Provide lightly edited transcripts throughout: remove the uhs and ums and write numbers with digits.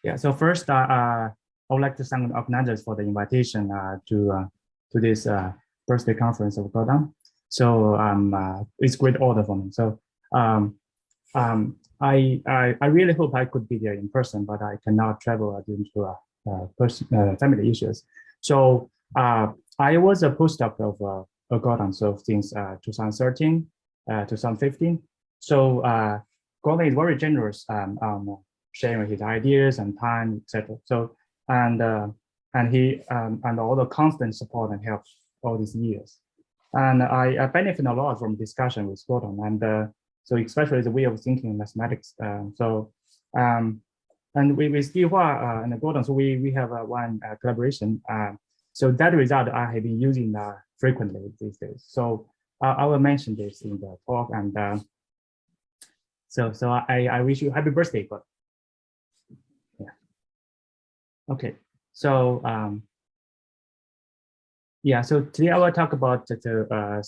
Yeah. So first, I would like to thank the organizers for the invitation to this birthday conference of Godam. So it's great order for me. So I really hope I could be there in person, but I cannot travel due to family issues. So I was a postdoc of Gordon, so since 2013, 2015. So Gordon is very generous on sharing his ideas and time, etc. So and he and all the constant support and help all these years. And I benefit a lot from discussion with Gordon, and so especially the way of thinking in mathematics. And with Steve Hua and Gordon, so we have one collaboration. So that result I have been using frequently these days. So I will mention this in the talk, and so I wish you happy birthday, but yeah. Okay, so yeah, so today I will talk about the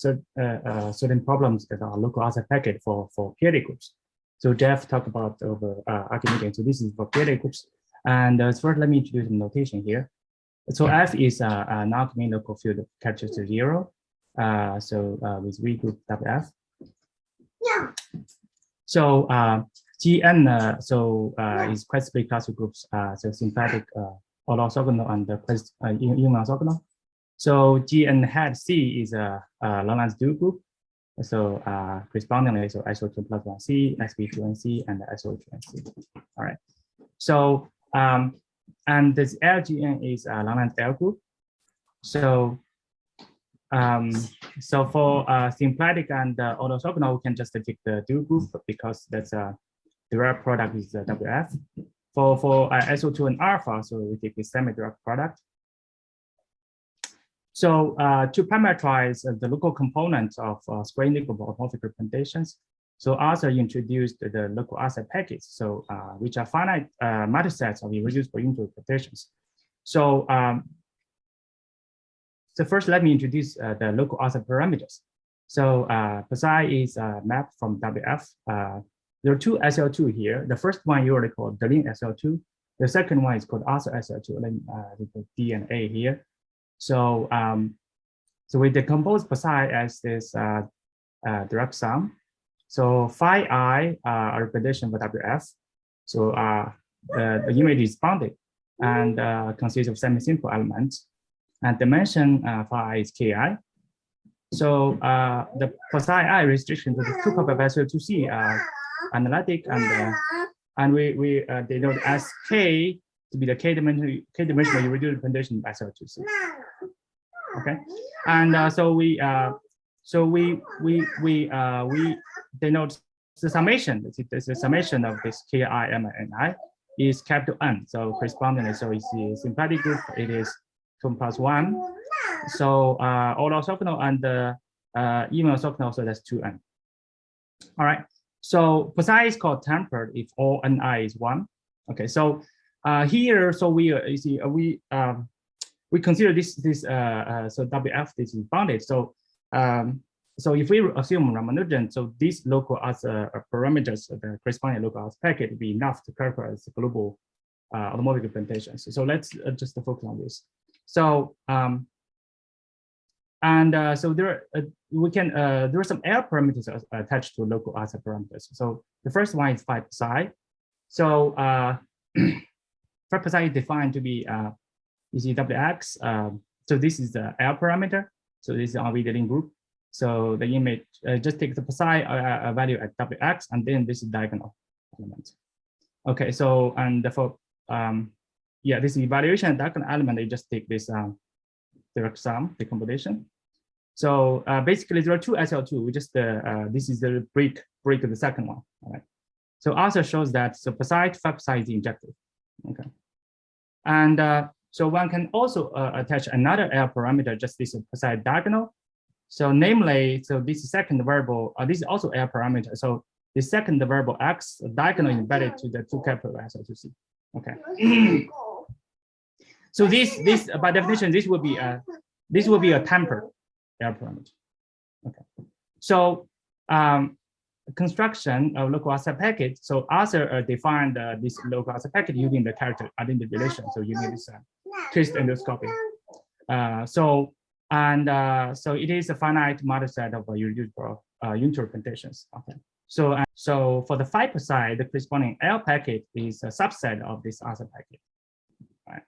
certain problems that are local outside packet for PLA groups. So Jeff talked about over Archimedes. So this is for PLA groups. And first, let me introduce the notation here. So F is a non-Archimedes local field captured to 0. With V group WF. Yeah. So Gn is quite split classical groups. So symplectic, orthogonal, and orthogonal. So Gn hat C is a Lorentz dual group. So correspondingly, so SO2 plus 1C, SB2NC, and SO2NC. All right. So and this LGN is a Lorentz L group. So so for symplectic and orthogonal, we can just take the dual group because that's the direct product is the WF. For SO2 and alpha, so we take the semi-direct product. So to parameterize the local components of square integral automorphic representations, so Arthur introduced the local outside packets, so which are finite multisets of irreducible integral representations. So so first, let me introduce the local outside parameters. So psi is mapped from WF. There are two SL2 here. The first one you already called the link SL2. The second one is called also SL2. Let me put D and A here. So so we decompose psi as this direct sum. So phi I a representation for WF. So the image is bounded and consists of semi-simple elements. And dimension phi I is Ki. So the psi I restriction to the two copy of SO2C analytic, and we denote as K to be the K-dimensional irreducible representation by SO2C. Okay, and so we denote the summation. The summation of this Ki, M, and I is capital N. So correspondingly, so it's the symplectic group. It is 2 plus 1. So all orthogonal and even orthogonal, so that's 2n. All right. So psi is called tempered if all ni is 1. Okay. So here, so we consider this so WF this is bounded. So so if we assume Ramanujan, so these local as parameters, the corresponding local as packet will be enough to characterize the global automorphic representations. So let's just focus on this. So so there we can there are some L parameters attached to local outside parameters. So the first one is phi psi. So phi psi is defined to be WX. So this is the L parameter. So this is our Wheeling group. So the image just take the psi value at WX, and then this is diagonal element. Okay. So and for yeah, this evaluation diagonal element, they just take this direct sum decomposition. So basically, there are two SL2. We just this is the break of the second one. All right. So also shows that so psi is injective. Okay. And so one can also attach another L parameter, just this psi diagonal. So namely, so this second variable, this is also L parameter. So the second variable x diagonal embedded to the two capital SL2C. Okay. So this by definition, this will be a tempered L parameter. Okay. So construction of local ASA packet. So Arthur defined this local ASA packet using the character identity relation. So using this twist endoscopy. So it is a finite model set of irreducible unitary representations. Okay. So for the 5 side, the corresponding L packet is a subset of this ASA packet. Right.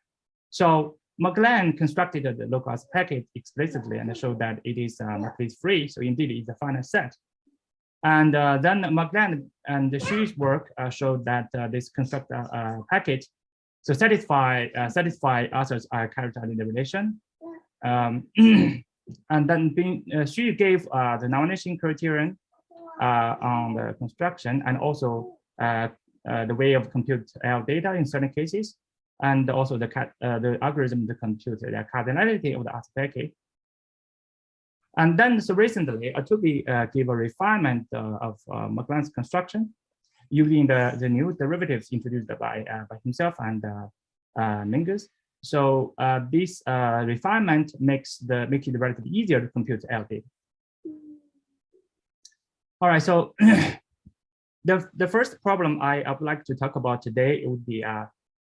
So Mæglin constructed the local ASA packet explicitly and showed that it is matrix free. So indeed, it's a finite set. And then Mæglin and Shu's work showed that this construct packet so satisfy Arthur's character identity relation. And then Shu gave the nomination criterion on the construction and also the way of compute L data in certain cases, and also the algorithm to compute the cardinality of the ASA packet. And then so recently, Atobe gave a refinement of Mæglin's construction using the new derivatives introduced by himself and Mingus. So this refinement makes it relatively easier to compute L data. All right, so the first problem I would like to talk about today would be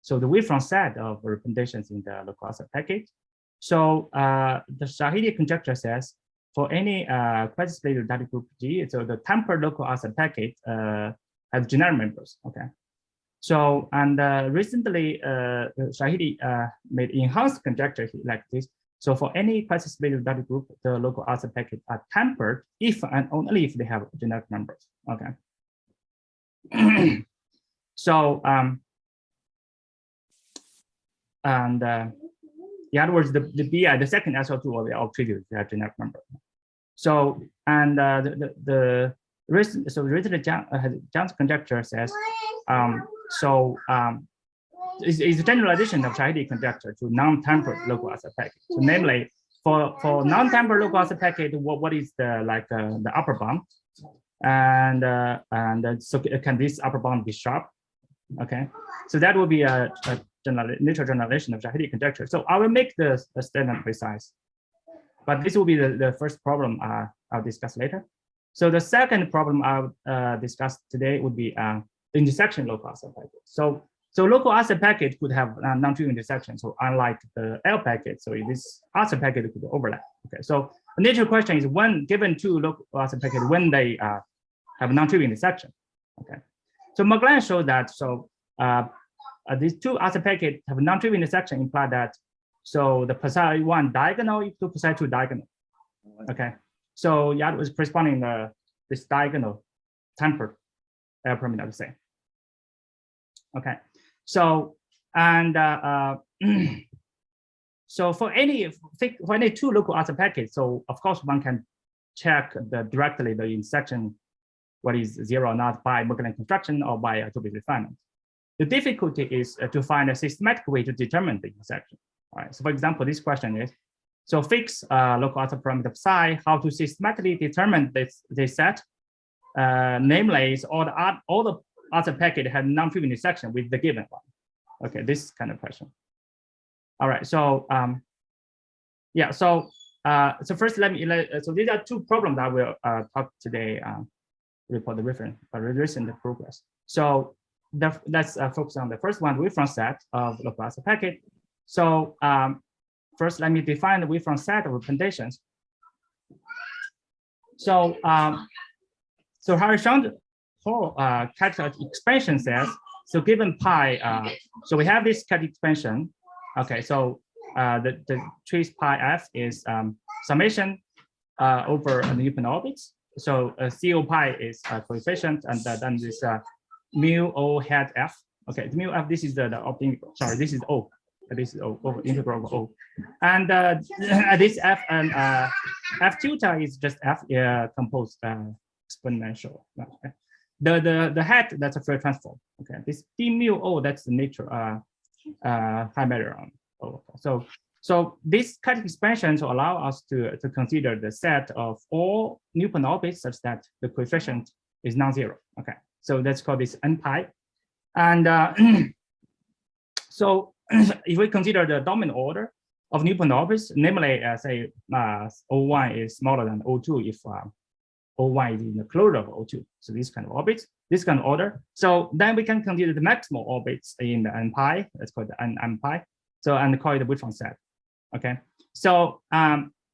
so the wavefront set of representations in the local ASA packet. So the Shahidi conjecture says for any quasi-splitted data group G, so the tempered local ASA packet has generic members. Okay. So and recently Shahidi made enhanced conjecture like this. So for any quasi-splitted data group, the local ASA packet are tempered if and only if they have generic members. Okay. So in other words, the BI, the second SL2 will be all treated as generic member. So and recently Jiang's conjecture says is a generalization of Shahidi conjecture to non-tempered local ASA packet. So namely, for non-tempered local ASA packet, what is the upper bound, and so can this upper bound be sharp? Okay, so that will be a natural generalization of Shahidi conjecture. So I will make the statement precise, but this will be the first problem I'll discuss later. So the second problem I'll discuss today would be the intersection local ASA packet. So local ASA packet could have non-trivial intersection. So unlike the L packet, so this ASA packet could overlap. Okay, so the natural question is when given two local ASA packet, when they have non-trivial intersection. Okay, so Mæglin showed that these two ASA packets have non-trivial intersection imply that so the psi 1 diagonal equal to psi 2 diagonal. Okay, so yeah, it was corresponding this diagonal tempered L parameter the same. Okay, so and so for any two local ASA packets, so of course one can check directly the intersection, what is 0 or not by Mæglin construction or by Atobe refinement. The difficulty is to find a systematic way to determine the intersection. All right. So for example, this question is, so fix local ASA parameter psi, how to systematically determine this set? Namely, is all the ASA packet have non-trivial intersection with the given one. Okay, this kind of question. All right. So yeah. So first so these are two problems that we'll talk today. Report the recent progress. So let's focus on the first one, wavefront set of local ASA packet. So first, let me define the wavefront set of representations. So Harishon character expansion says, so given pi, so we have this character expansion. Okay, so the trace pi f is summation over the Newton orbits. So CO pi is coefficient, and then this mu O hat f. Okay, the mu f, this is the integral. Sorry, this is O. This is O over integral over O. And this f and f tilde is just f composed exponential. Okay. The hat, that's a Fourier transform. Okay, this d mu O, that's the nature high measure on O. So these kind of expansions will allow us to consider the set of all Newton orbits such that the coefficient is non-zero. Okay, so let's call this n pi. And so if we consider the dominant order of Newton orbits, namely say O1 is smaller than O2 if O1 is in the closure of O2. So this kind of orbits, this kind of order. So then we can consider the maximal orbits in the N pi. Let's call it the N pi. So and call it the Wolfram set. Okay. So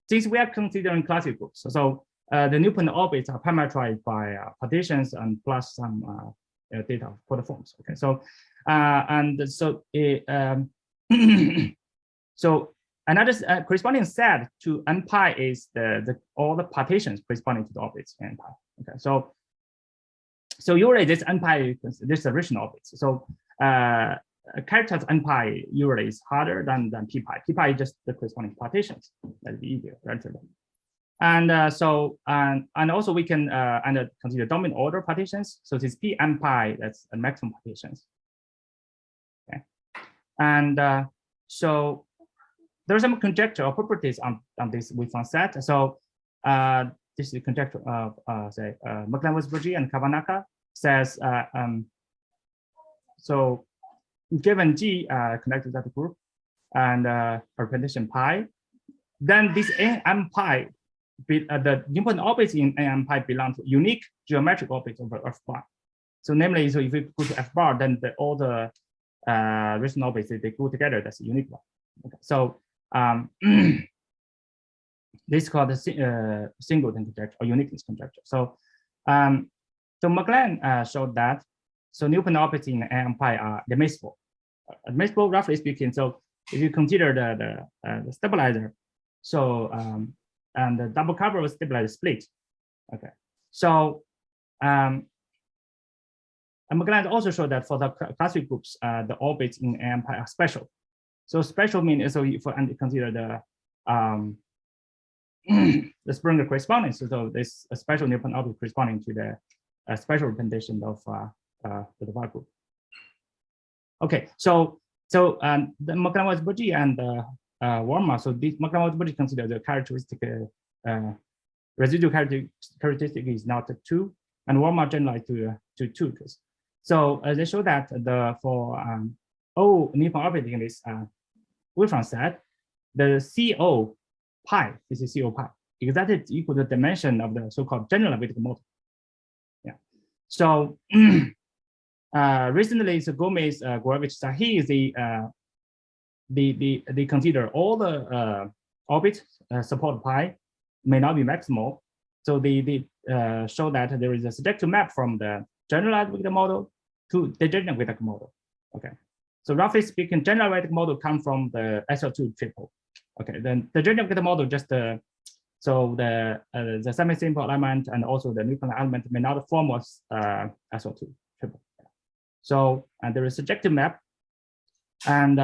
since we are considering classical groups, so the nilpotent orbits are parameterized by partitions and plus some data for the forms. Okay. So and so so another corresponding set to N pi is all the partitions corresponding to the orbits in N pi. Okay, so usually this N pi, this is the original orbits. So characters N pi usually is harder than P pi. P pi is just the corresponding partitions. That'd be easier, relatively. And and also we can consider dominant order partitions. So this P N pi, that's a maximum partitions. Okay, and so there are some conjecture or properties on this Wolfram set. So this is the conjecture of say Mæglin and Kavanaka says so given G connected to that group and representation pi, then this N pi the nilpotent orbits in N pi belong to unique geometric orbits over F bar. So namely, so if we go to F bar, then all the recent orbits they go together. That's a unique one. Okay. So this is called the singleton conjecture or uniqueness conjecture. So so Mæglin showed that so nilpotent orbits in N pi are admissible. Admissible, roughly speaking. So if you consider the stabilizer, so and the double cover stabilizer split. Okay. So and Mæglin also showed that for the classical groups, the orbits in N pi are special. So special means so if we consider the Springer correspondence, so this special nilpotent orbit corresponding to the special representation of the Var group. Okay, so the Mæglin and Worma. So this Mæglin consider the characteristic residual characteristic is not 2, and Worma generalized to 2. So they show that for O nilpotent orbit in this Wolfram set, the CO pi, this is CO pi, exactly equal to the dimension of the so-called generalized model. Yeah. So recently, so Gomez, Gorovich, Shahidi, they consider all the orbits support pi may not be maximal. So they show that there is a surjective map from the generalized Vector model to the degenerate Vector model. Okay. So roughly speaking, general Vector model comes from the SL2 triple. Okay, then the general Vector model just so the semi-simple element and also the nuclear element may not form as SL2 triple. So and there is a surjective map, and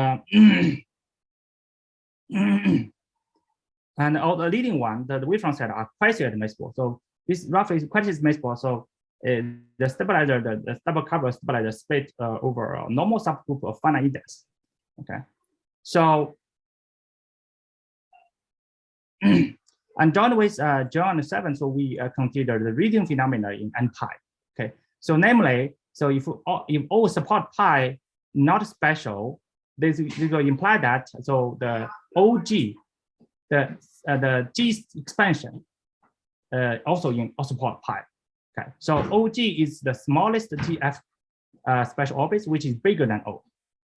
and all the leading one, the Wolfram set are quasi-admissible. So this roughly is quasi-admissible. So the stabilizer, the double cover stabilizer split over a normal subgroup of finite index. Okay, so and joined with Jiang and 7, so we consider the reading phenomena in N pi. Okay, so namely, so if all support pi not special, this will imply that so the OG, the G expansion also support pi. Okay, so OG is the smallest TF special orbits, which is bigger than O.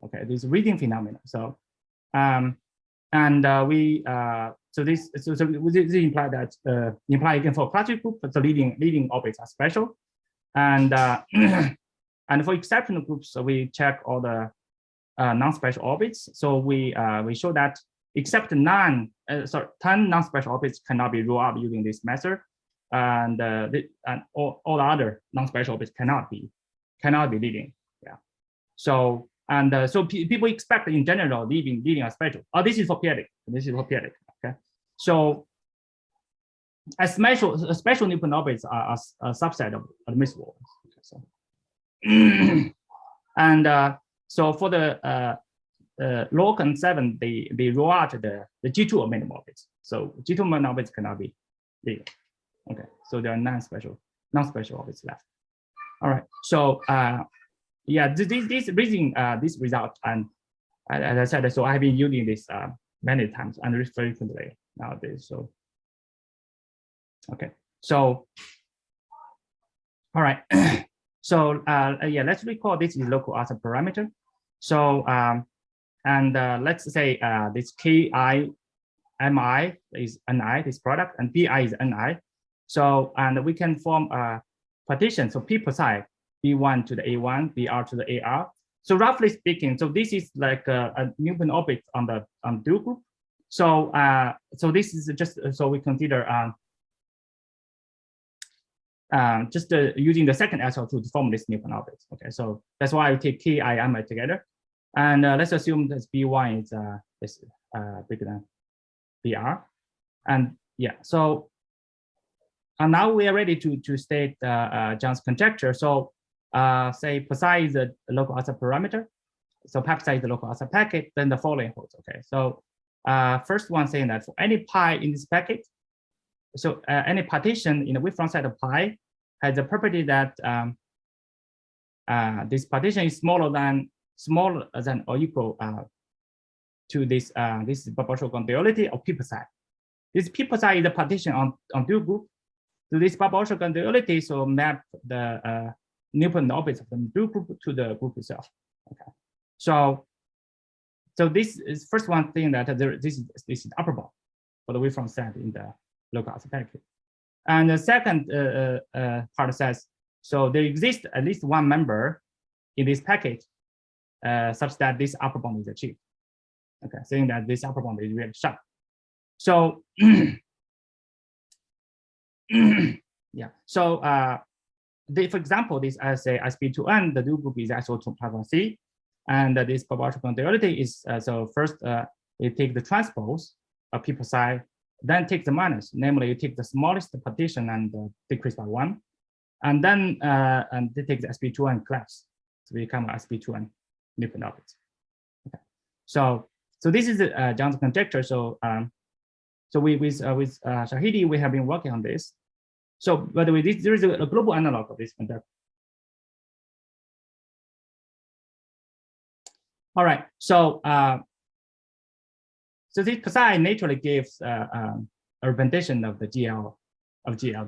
Okay, this reading phenomena. So so this imply that imply again for classical group, the leading orbits are special, and and for exceptional groups, so we check all the non-special orbits. So we show that except 10 non-special orbits cannot be ruled out using this method, and all the other non-special orbits cannot be leading. Yeah. So so people expect in general leading are special. Oh, this is for periodic. This is for periodic. Okay. So as special nilpotent orbits are a subset of admissible. Okay, so and so for the log and 7, they rule out the G2 minimum orbits. So G2 minimum orbits cannot be leading. Okay, so there are non-special orbits left. All right. So yeah, this reason this result, and as I said, so I've been using this many times and frequently nowadays. So okay, so All right. So yeah, let's recall this is local author parameter. So and let's say this KI MI is NI, this product, and BI is NI. So and we can form a partition. So P psi B1 to the A1, BR to the AR. So roughly speaking, so this is like a nilpotent object on the dual group. So so this is just so we consider just using the second SL to form this nilpotent object. Okay, so that's why I take K, I, M together, and let's assume that B1 is bigger than BR, and yeah. So and now we are ready to state Jiang's conjecture. So say psi is a local author parameter, so psi is the local author packet. Then the following holds. Okay, so first one saying that for any pi in this packet, so any partition in the wavefront set of pi has the property that this partition is smaller than or equal to this this proportional duality of P psi. This P psi is the partition on dual group. So this proportional duality so map the nilpotent objects of the dual group to the group itself. Okay, so this is first one thing that this is upper bound for the wavefront set in the local author packet. And the second part says, so there exists at least one member in this packet such that this upper bound is achieved. Okay, saying that this upper bound is really sharp. So yeah, so for example, this as a SP2N, the dual group is SO2 plus C, and this proportional duality is so first you take the transpose of P psi, then take the minus, namely you take the smallest partition and decrease by 1, and then and they take the SP2N collapse, so we become SP2N nilpotent object. Okay, so this is Jiang's conjecture. So so with Shahidi we have been working on this. So by the way, there is a global analog of this conjecture. All right, so so this psi naturally gives a representation of the GL of GL.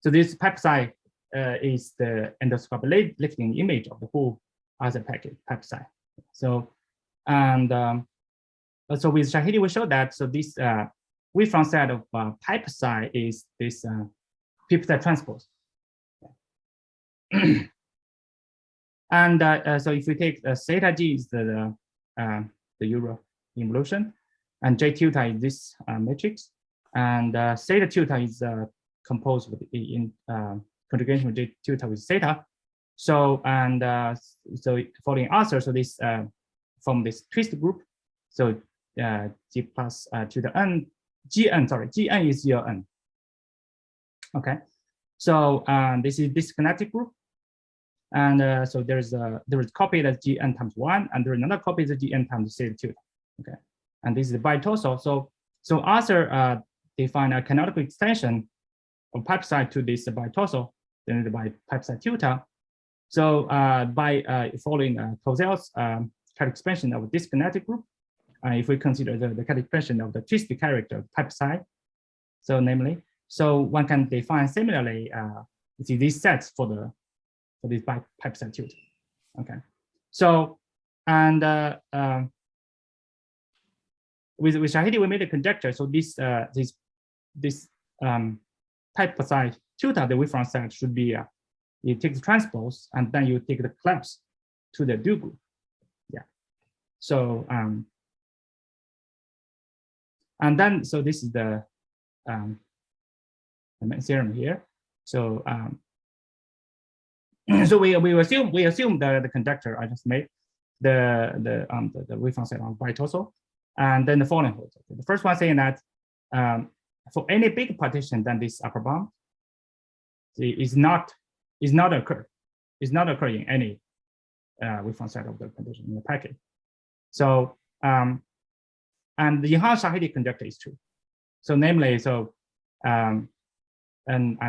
So this psi is the endoscopic lifting image of the whole other packet psi. So and so with Shahidi we showed that so this wavefront set of psi is this psi transpose. And so if we take theta g is the Euro involution, and J tilde is this matrix, and theta tilde is composed with in conjugation with J tilde with theta. So and so following answer, so this from this twist group, so G plus to the N, Gn, sorry, Gn is your N. Okay, so this is disconnected group. And so there is copy that's Gn times 1, and there is another copy that's Gn times theta tilde. Okay, and this is the bitorsal. So Arthur defined a canonical extension of psi to this bitorsal, then by psi tilde. So by following Kozel's character expansion of disconnected group, if we consider the character expansion of the twisted character of psi, so namely, so one can define similarly these sets for this by psi tilde. Okay, so and with Shahidi we made a conjecture. So this psi tilde, the wavefront set should be you take the transpose and then you take the collapse to the dual group. Yeah. So and then so this is the main theorem here. So so we assume the conjecture I just made, the wavefront set on bitorsal, and then the following holds. Okay. The first one saying that for any big partition than this upper bound, is not occurring in any wavefront set of the condition in the packet. So and the enhanced Shahidi conjecture is true. So namely, so and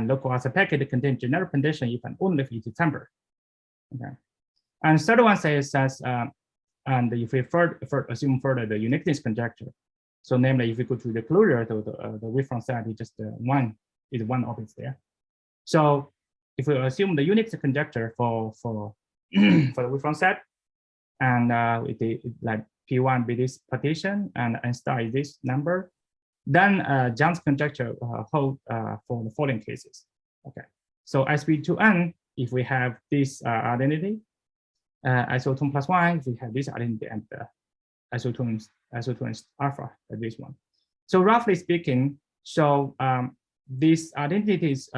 local author packet contain general condition if and only if it is tempered. Okay. And the third one says and if we assume further the uniqueness conjecture. So namely, if we go to the closure, the wavefront set is just one object there. So if we assume the unit conjecture for for the Wolfram set, and like P1 be this partition and N star is this number, then Jiang's conjecture hold for the following cases. Okay, so SP2N, if we have this identity, SO2 plus 1, if we have this identity, and SO2 is alpha, this one. So roughly speaking, so these identities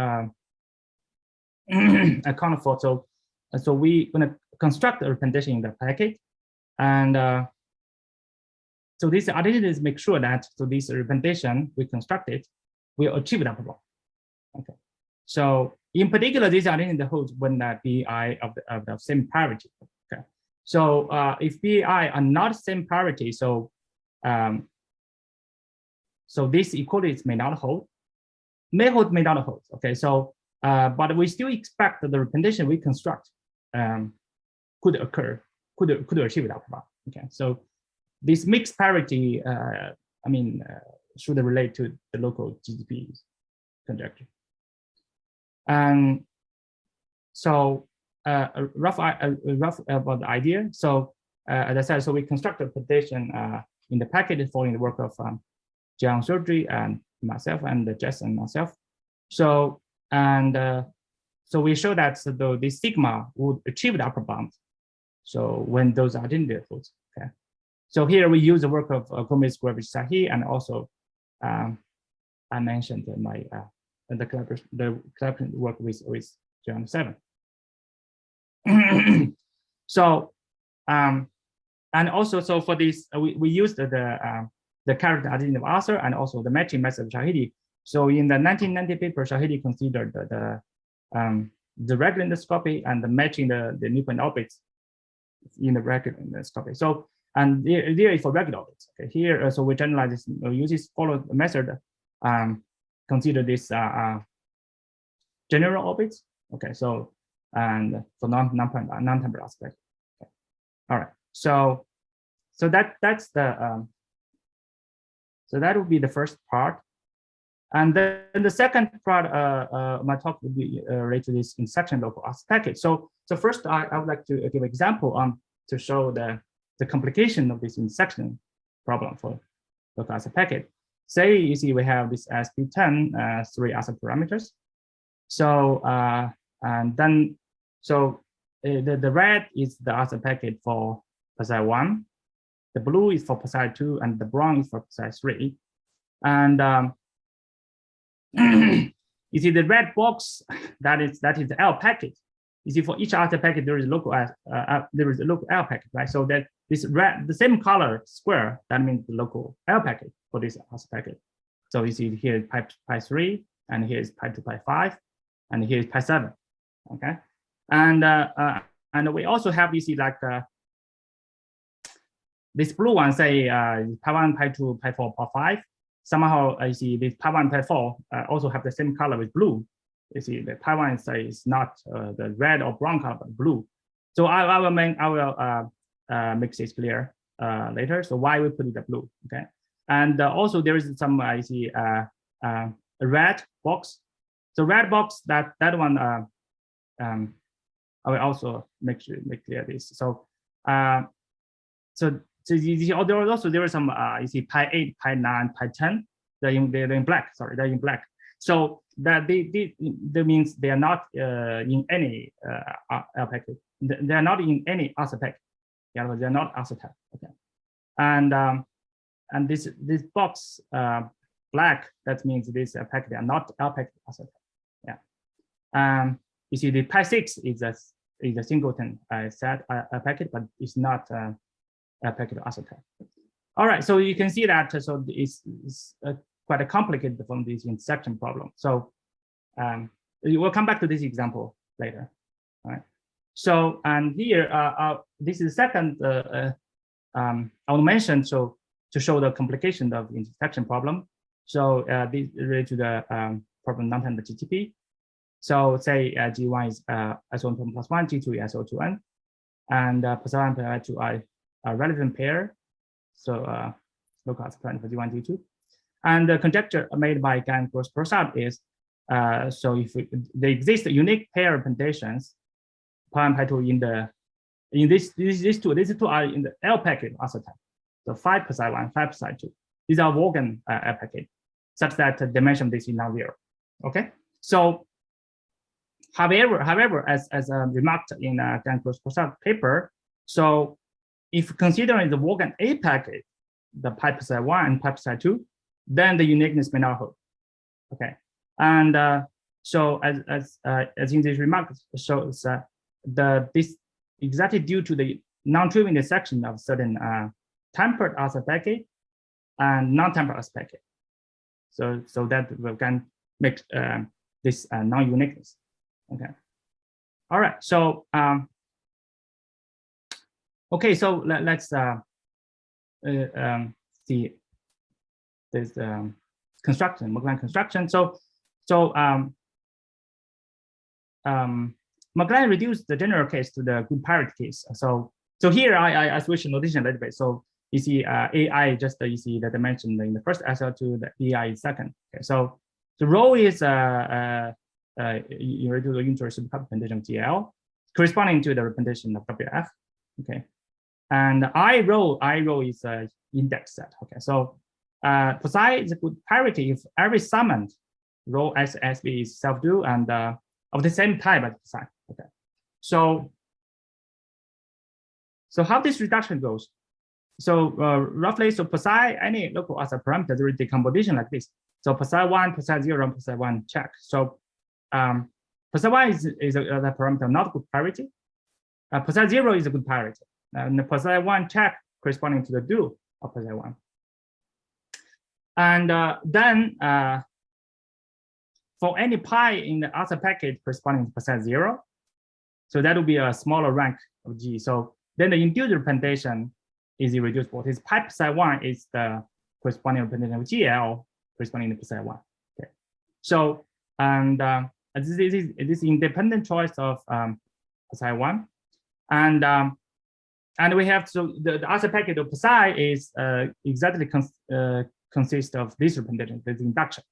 account for, so we gonna construct a representation in the packet, and so these identities make sure that so this representation we constructed will achieve that problem. Okay, so in particular, this identity holds when the BI of the same parity. Okay, so if BI are not same parity, so so these equalities may not hold, may hold, may not hold. Okay, so but we still expect that the representation we construct could occur, could achieve that problem. Okay, so this mixed parity, I mean, should relate to the local GDP conjecture. And so rough about the idea. So as I said, so we construct a representation in the packet following the work of Jiang surgery and myself and Jess and myself. So so we show that so this sigma would achieve the upper bound. So when those are identical, okay. So here we use the work of Freydoon Shahidi, and also I mentioned my the collaboration work with Jiang 7. So and also so for this we used the character identity of Arthur and also the matching method of Shahidi. So in the 1990 paper, Shahidi considered the regular endoscopy and the matching the nilpotent orbits in the regular endoscopy. So and there is for regular orbits. Okay, here so we generalize this, use this follow method, consider this general orbits. Okay, so and for non-temporal aspect. Okay. All right, so that's the so that would be the first part. And then the second part, my talk will be related to this insection local ASA packet. So first, I would like to give an example to show the complication of this insection problem for local ASA packet. Say you see we have this SP10 3 ASA parameters. So and then so the red is the ASA packet for psi 1, the blue is for psi 2, and the brown is for psi 3. And you see the red box that is the L packet. You see for each ASA packet there is a local L packet, right? So that this red, the same color square, that means the local L packet for this ASA packet. So you see here is pi 3, and here is pi 2, pi 5, and here is pi 7. Okay, and we also have, you see, like this blue one, say pi 1, pi 2, pi 4, pi 5. Somehow I see this pi 1, pi 4 also have the same color with blue. You see the pi 1 is not the red or brown color, but blue. So I will make this clear later. So why we put it the blue? Okay, and also there is some I see a red box. So red box, that one I will also make clear this. So so there are some you see pi 8, pi 9, pi 10. They're in black. Sorry, they're in black. So that that means they are not in any L packet. They are not in any ASA packet. Yeah, they're not ASA type. Okay, and this box black, that means this packet are not L packet ASA type. Yeah. You see the pi 6 is a singleton set packet, but it's not a packet of ASA type. All right, so you can see that so it's quite complicated from this insection problem. So we'll come back to this example later. All right. So and here this is the second I will mention so to show the complication of the intersection problem. So this is related to the problem non-tangent GTP. So say G1 is SO1 plus 1, G2 is SO2N, and +1 and +2 are relevant pair. So local ASA plan for G1, G2. And the conjecture made by Gang Prasad is So if there exist unique pair representations, pi and pi 2 in these two are in the L packet also type. So 5 psi 1, 5 psi 2. These are Morgan L packet, such that the dimension of this is non-zero. Okay. So however, as remarked in Gangro's paper, so if considering the Morgan A packet, the pi psi 1 and pi psi 2, then the uniqueness may not hold. Okay. And so as in this remark shows this exactly due to the non-trivial intersection of certain tempered alpha packet and non-tempered alpha packet. So that we can make this non-uniqueness. Okay. All right. So okay. So let's see this construction, Mæglin construction. So Mæglin reduced the general case to the good parity case. So here I switch notation a little bit. So you see AI just you see that I mentioned in the first SL2, the AI is second. Okay, so the rho is irreducible unitary supercondition of GL corresponding to the representation of WF. Okay, and I rho is a index set. Okay, so psi is a good parity if every summand rho SSB is self-dual and of the same type as psi. Okay, so how this reduction goes? So roughly, so psi any local as a parameter there is decomposition like this. So psi 1, psi 0, and psi 1 check. So psi 1 is a parameter not good parity. Psi 0 is a good parity. And the psi 1 check corresponding to the dual of psi 1. And then for any pi in the alpha packet corresponding to psi 0, so that will be a smaller rank of G. So then the induced representation is irreducible. This pi psi 1 is the corresponding representation of GL corresponding to psi 1. Okay. So and this is independent choice of psi 1, and we have so the alpha packet of psi is exactly consists of this representation, this induction.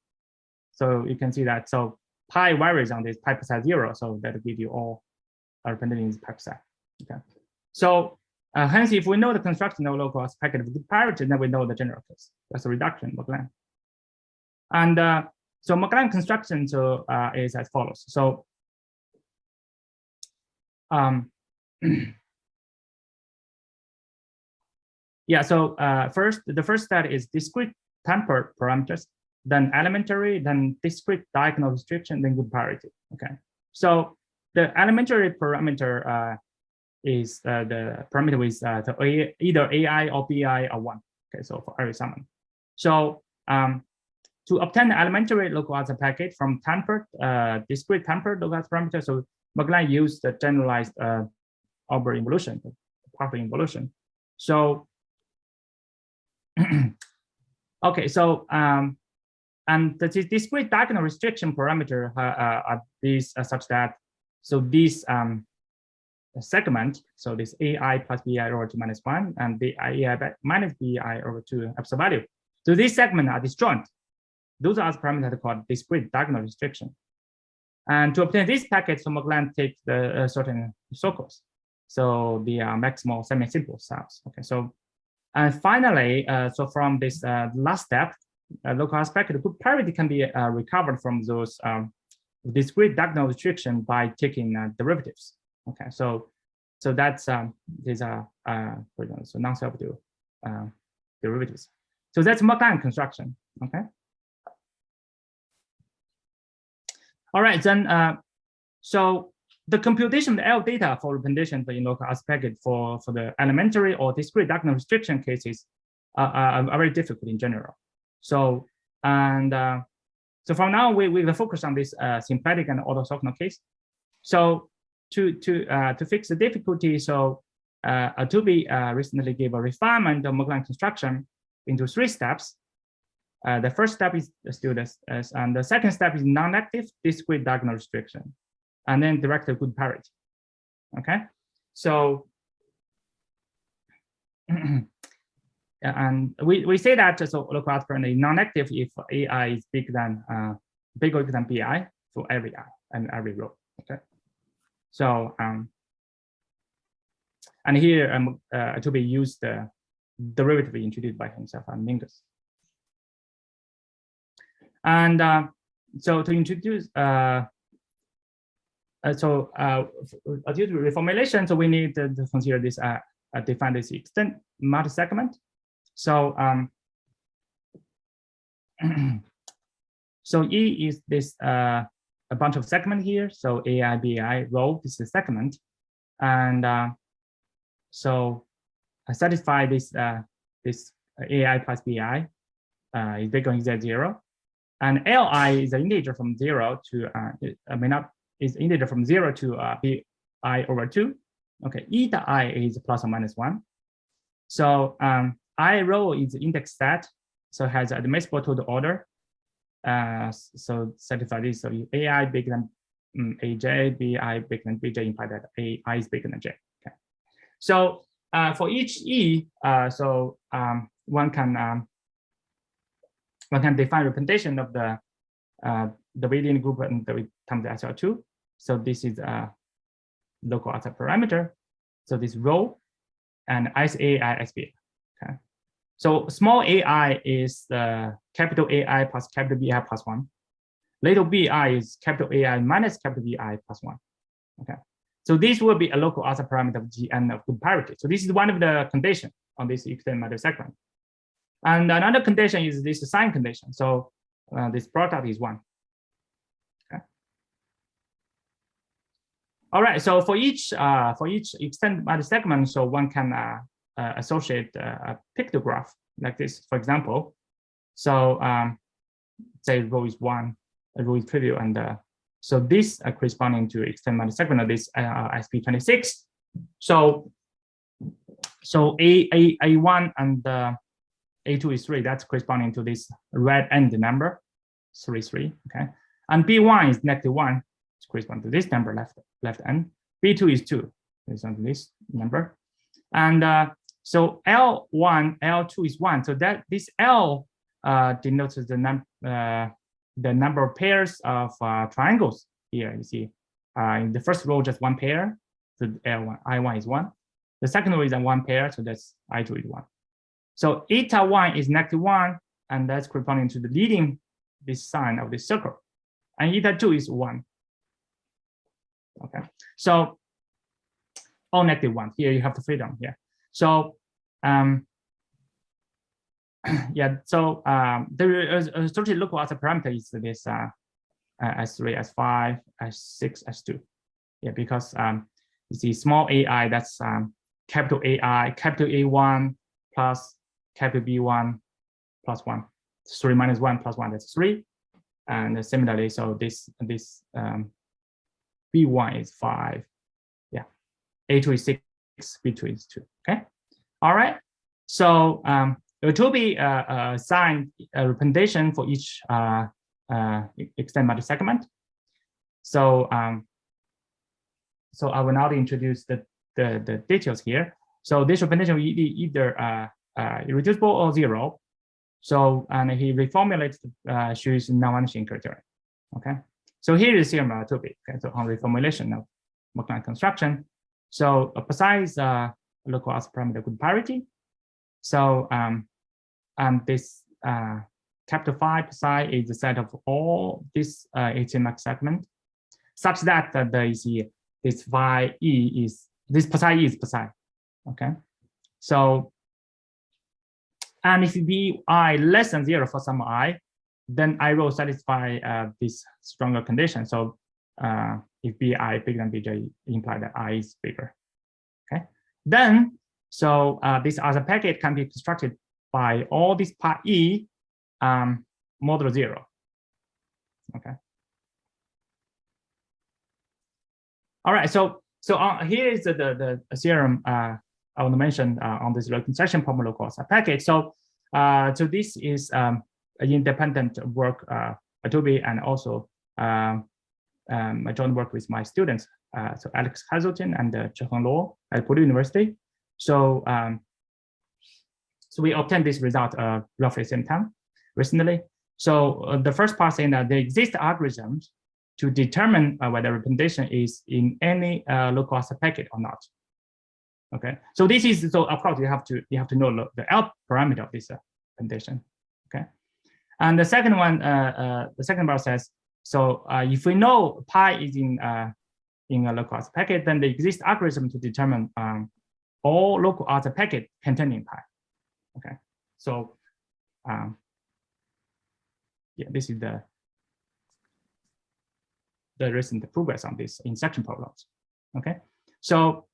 So you can see that so pi varies on this pi psi 0, so that will give you all representations pi psi. Okay. So hence, if we know the construction of local alpha packet of good parity, then we know the general case. That's a reduction Mæglin. And so Mæglin construction is as follows. So yeah, so the first step is discrete tempered parameters, then elementary, then discrete diagonal restriction, then good parity. Okay, so the elementary parameter is the parameter with either AI or BI or 1. Okay, so for every summand. So to obtain the elementary local alpha packet from tempered, discrete tempered local alpha parameter, so Mæglin used the generalized Albert involution, partial involution. So okay, so and the discrete diagonal restriction parameter are these such that so this segment, so this AI plus BI over 2 minus 1 and the AI minus BI over 2 absolute value. So these segments are disjoint. Those are parameters called discrete diagonal restriction. And to obtain this packet, so Mæglin takes the certain circles. So the maximal semi-simple cells. Okay, so and finally, so from this last step, local aspect, the good parity can be recovered from those discrete diagonal restriction by taking derivatives. Okay, so that's these are for example, so non-self-dual derivatives. So that's Mæglin construction. Okay. All right, then so the computation of L data for representation in local aspect for the elementary or discrete diagonal restriction cases are very difficult in general. So and so from now we will focus on this symplectic and orthogonal case. So to fix the difficulty, so Atobe recently gave a refinement of Mæglin construction into 3 steps. The first step is still this, and the second step is non-active discrete diagonal restriction, and then directed good parity. Okay, so and we say that so local alpha is non-active if AI is bigger than bigger or equal than bi for every I and every row. Okay. So and here Atobe used the derivative introduced by himself and Mingus. And so to introduce due to reformulation, so we need to consider this define this extent multi-segment. So so E is this a bunch of segment here. So AI, BI, row, this is a segment. And so I satisfy this this AI plus BI is bigger than Z0. And Li is an integer from 0 to is integer from 0 to bi over 2. Okay, eta I is plus or minus 1. So I row is index set, so has admissible to the order. So satisfy this. So AI bigger than AJ, BI bigger than BJ imply that AI is bigger than J. Okay. So for each E, so one can define representation of the Baiying group and the times SL2. So this is a local outside parameter. So this row and SAI, SBI. Okay. So small AI is the capital AI plus capital BI plus 1. Little bi is capital AI minus capital BI plus 1. Okay. So this will be a local outside parameter of Gn of good parity. So this is one of the conditions on this extended multi-segment. And another condition is this sign condition. So this product is 1. Okay. All right. So for each extended multi-segment, so one can associate a pictograph like this, for example. So say row is 1, row is trivial, and so this corresponding to extended multi-segment of this SP26. So A1 and A2 is 3. That's corresponding to this red end number, 3, 3. Okay, and B1 is -1. It's corresponding to this number left end. B2 is 2. It's on this number, and so L1, L2 is 1. So that this L denotes the number of pairs of triangles here. You see, in the first row just one pair. So L1, I1 is 1. The second row is one pair. So that's I2 is 1. So eta 1 is -1, and that's corresponding to the leading this sign of this circle. And eta 2 is 1. Okay, so all -1. Here you have the freedom here. So yeah, so the associated local outside parameter is this S3, S5, S6, S2. Yeah, because you see small AI, that's capital AI, capital A1 plus capital B1 plus 1. 3 minus 1 plus 1, that's 3. And similarly, so this B1 is 5. Yeah, A2 is 6, B2 is 2. Okay. All right. So Atobe assigned a representation for each extended multi-segment. So so I will now introduce the details here. So this representation will be either irreducible or 0. So and he reformulates Shui's non-vanishing criterion. Okay. So here is theorem of Atobe. Okay. So on reformulation of Mæglin construction. So a precise local outside parameter good parity. So this capital phi psi is the set of all this HMX segment, such that this phi e is this psi e is psi. Okay, so and if bi less than 0 for some I, then I will satisfy this stronger condition. So if bi bigger than bj, imply that I is bigger. Okay, then so this other packet can be constructed by all this part E modulo 0. Okay. All right. So here is the theorem I want to mention on this reconstruction problem local outside packet. So this is an independent work Atobe, and also I joint work with my students. So Alex Hazeltine and Chi-Heng at Purdue University. So so we obtained this result roughly the same time recently. So the first part saying that there exist algorithms to determine whether representation is in any local author packet or not. Okay, so this is, so of course you have to know the L parameter of this representation. Okay, and the second one, the second part says, so if we know pi is in a local author packet, then there exists algorithm to determine all local author packet containing pi. Okay, so yeah, this is the recent progress on this in section problems. Okay, so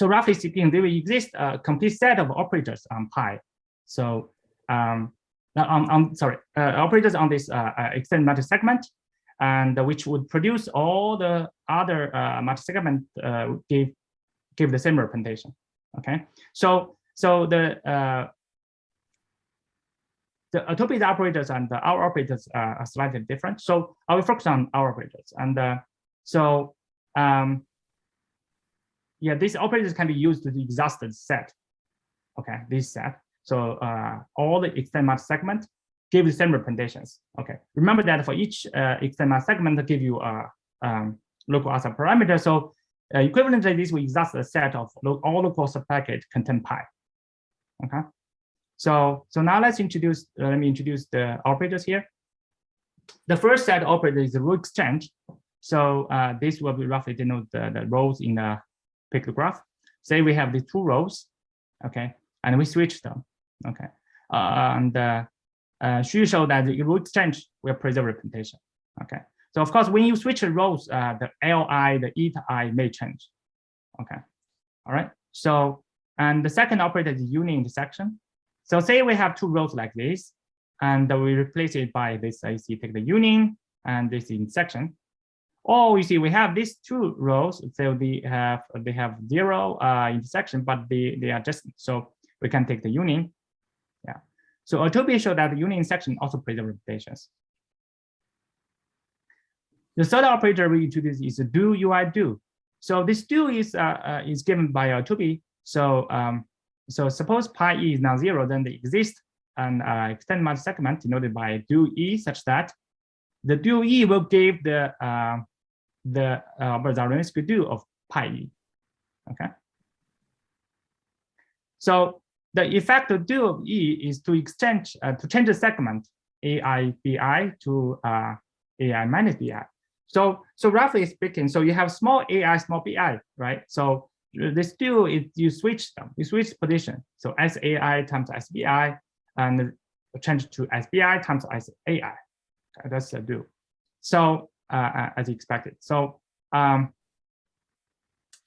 roughly speaking, there will exist a complete set of operators on pi. So operators on this extended matrix segment, and which would produce all the other matrix segment give the same representation. Okay, so the Atobe's operators and our operators are slightly different. So I will focus on our operators, and yeah, these operators can be used to the exhausted set. Okay, this set. So all the extended matrix segment give the same representations. Okay, remember that for each extended matrix segment, they give you a local author parameter. So equivalently, this will exhaust a set of all local author packet contain pi. Okay, so now let's introduce. Let me introduce the operators here. The first set operator is the row exchange. So this will be roughly denote the rows in the picture graph. Say we have these two rows, okay, and we switch them, okay, she showed that the row exchange will preserve representation, okay. So of course, when you switch the rows, the Li, the eta I may change, okay, all right. So and the second operator is union intersection. So say we have two rows like this, and we replace it by this. You see, take the union and this intersection. Or you see, we have these two rows, so they have zero intersection, but they are just, so we can take the union. Yeah. So Atobe showed that the union intersection also preserves representations. The third operator we introduce is a do UI do. So this do is given by Atobe. So so suppose pi e is non-zero, then there exists an extended matrix segment denoted by do e, such that the do e will give the Bernoulli do of pi e. Okay. So the effect of do of e is to exchange to change the segment ai bi to ai minus bi. So roughly speaking, so you have small ai, small bi, right? So this do is you switch them, you switch position. So sai times sbi and change to sbi times sai. Okay, that's the do. So as expected. So you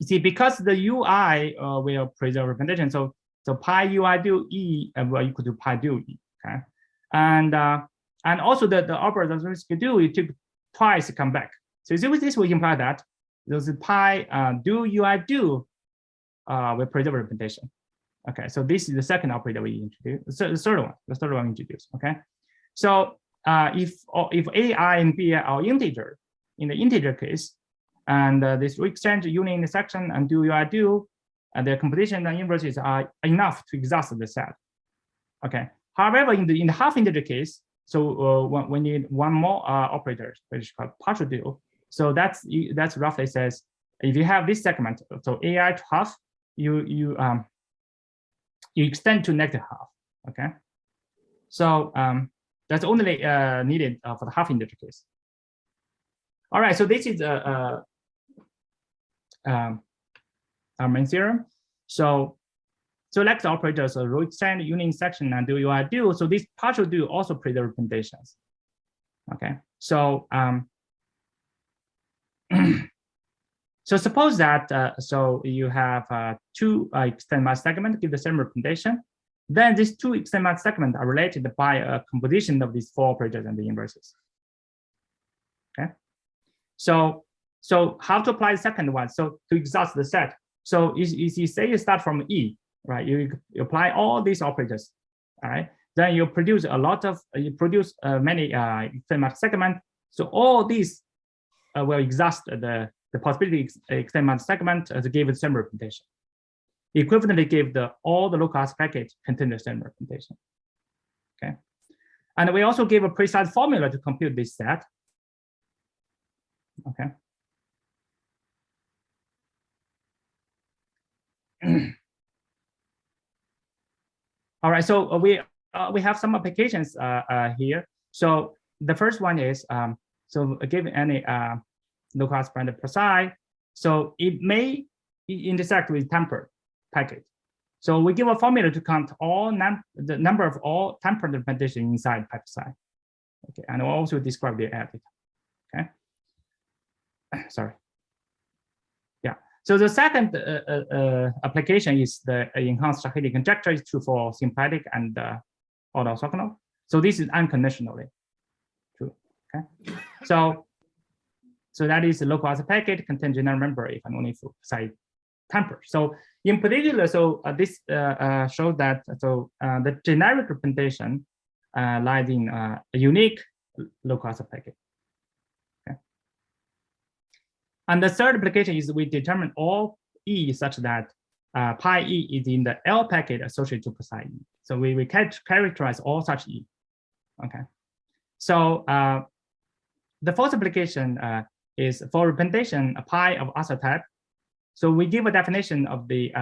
see, because the UI will preserve representation, so pi UI do e will equal to pi do e. Okay, and also the operator do it took twice to come back. So you see, with this we imply that those pi do UI do will preserve representation. Okay, so this is the second operator we introduced. So the third one introduced. Okay, so if ai and bi are integer, in the integer case, and this exchange union intersection and do UI do, and their composition and inverses are enough to exhaust the set. Okay. However, in the half integer case, so we need one more operator, which is called partial do. So that's roughly says if you have this segment, so ai to half, you extend to negative half. Okay. So that's only needed for the half integer case. All right, so this is our main theorem. So select the operators, so row extend, union section, and do UI do. So this partial do also preserve representations. Okay, so so suppose that so you have two extended matrix segments give the same representation. Then these two extended matrix segments are related by a composition of these four operators and the inverses. Okay. So how to apply the second one? So to exhaust the set. So you say you start from E, right? You apply all these operators, all right? Then you produce a lot of, many extended matrix segments. So all these will exhaust the possibility extended matrix segment to give the same representation. Equivalently give all the local package contain the same representation. Okay. And we also give a precise formula to compute this set. Okay. All right, so we have some applications here. So the first one is, so given any local parameter precise, so it may intersect with tempered packet. So we give a formula to count all the number of all tempered representation inside precise. Okay, and we'll also describe the edit. Okay, sorry. Yeah. So the second application is the enhanced Shahidi conjecture is true for symplectic and orthogonal. So this is unconditionally true. Okay. So that is a local packet contain general member if and only for precise temper. So in particular, so this shows that the generic representation lies in a unique local packet. Okay. And the third application is we determine all E such that pi E is in the L packet associated to precise E. So we characterize all such E. Okay. So the fourth application is for representation pi of other type. So we give a definition of the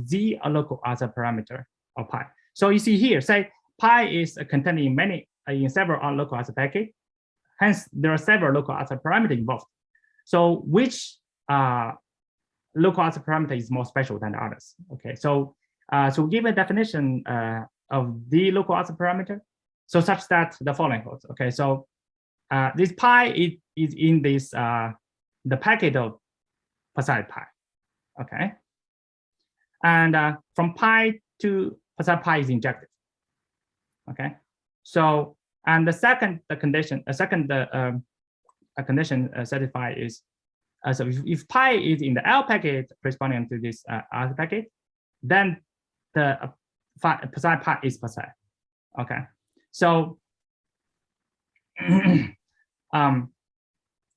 Z local other parameter of pi. So you see here, say pi is contained in several local other packets. Hence, there are several local other parameters involved. So which local other parameter is more special than the others? Okay, so give a definition of the local other parameter, so such that the following holds. Okay, so this pi is in this the packet of precise pi. Okay, and from pi to precise pi is injective. Okay, so and the second condition satisfied is so if pi is in the L packet corresponding to this other packet, then the precise pi is precise. Okay, so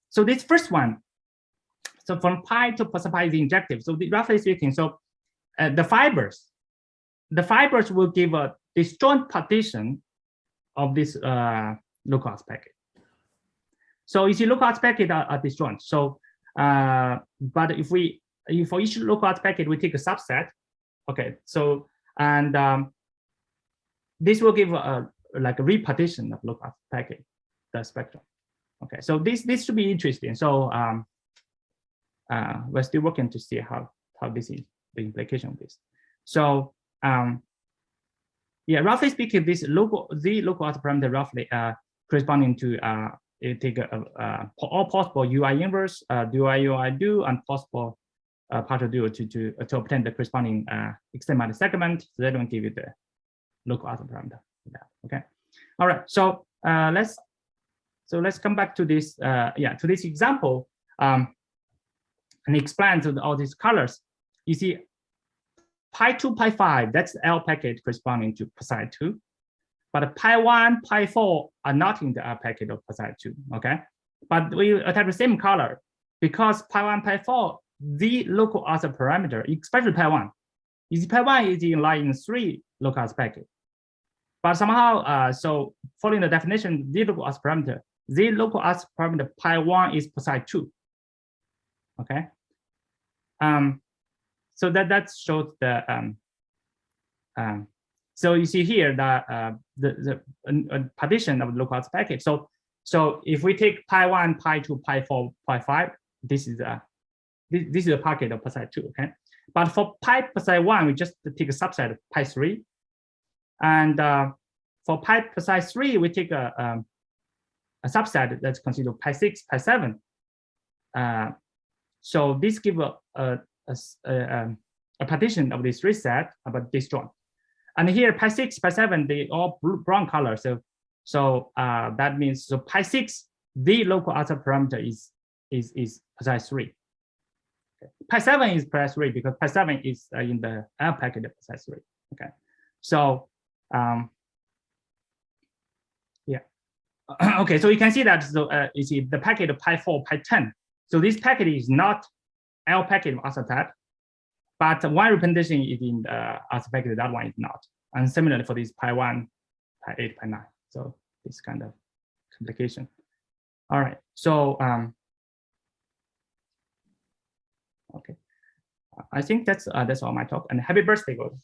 so this first one, so from pi to precise pi is injective. So roughly speaking, so the fibers will give a disjoint partition of this local packet. So you see local packet are disjoint. So but if for each local packet we take a subset, okay. So and this will give like a repartition of local packet, the spectrum. Okay, so this should be interesting. So we're still working to see how this is the implication of this. So yeah, roughly speaking, this local parameter roughly corresponding to take all possible UI inverse, UI do, and possible partial dual to obtain the corresponding extended segment. So that will give you the local parameter. Okay. All right. So let's come back to this to this example and explain to all these colors. You see, pi 2, pi 5, that's the L packet corresponding to precise 2. But pi 1, pi 4 are not in the L packet of precise 2, okay? But we attach the same color because pi 1, pi 4, the local other parameter, especially pi 1, is pi 1 is in line in 3 local other packet. But somehow, so following the definition, the local other parameter, the local other parameter pi 1 is precise 2, okay? So that shows the so you see here that the partition of the local packet. So if we take pi 1, pi 2, pi 4, pi 5, this is a packet of precise 2. Okay, but for pi precise 1, we just take a subset of pi 3, and for pi precise 3, we take a subset that's considered pi 6, pi 7. So this gives a partition of this three set about disjoint. And here pi 6, pi 7, they all brown color. So that means so pi 6, the local other parameter is precise 3. Okay. Pi 7 is precise 3 because pi 7 is in the L packet of precise 3. Okay. So yeah. Okay, so you can see that you see the packet of pi 4, pi 10. So this packet is not L packet of other type, but one representation is in the other packet, that one is not. And similarly for this pi 1, pi 8, pi 9. So this kind of complication. All right, so okay, I think that's all my talk. And happy birthday, Gordon.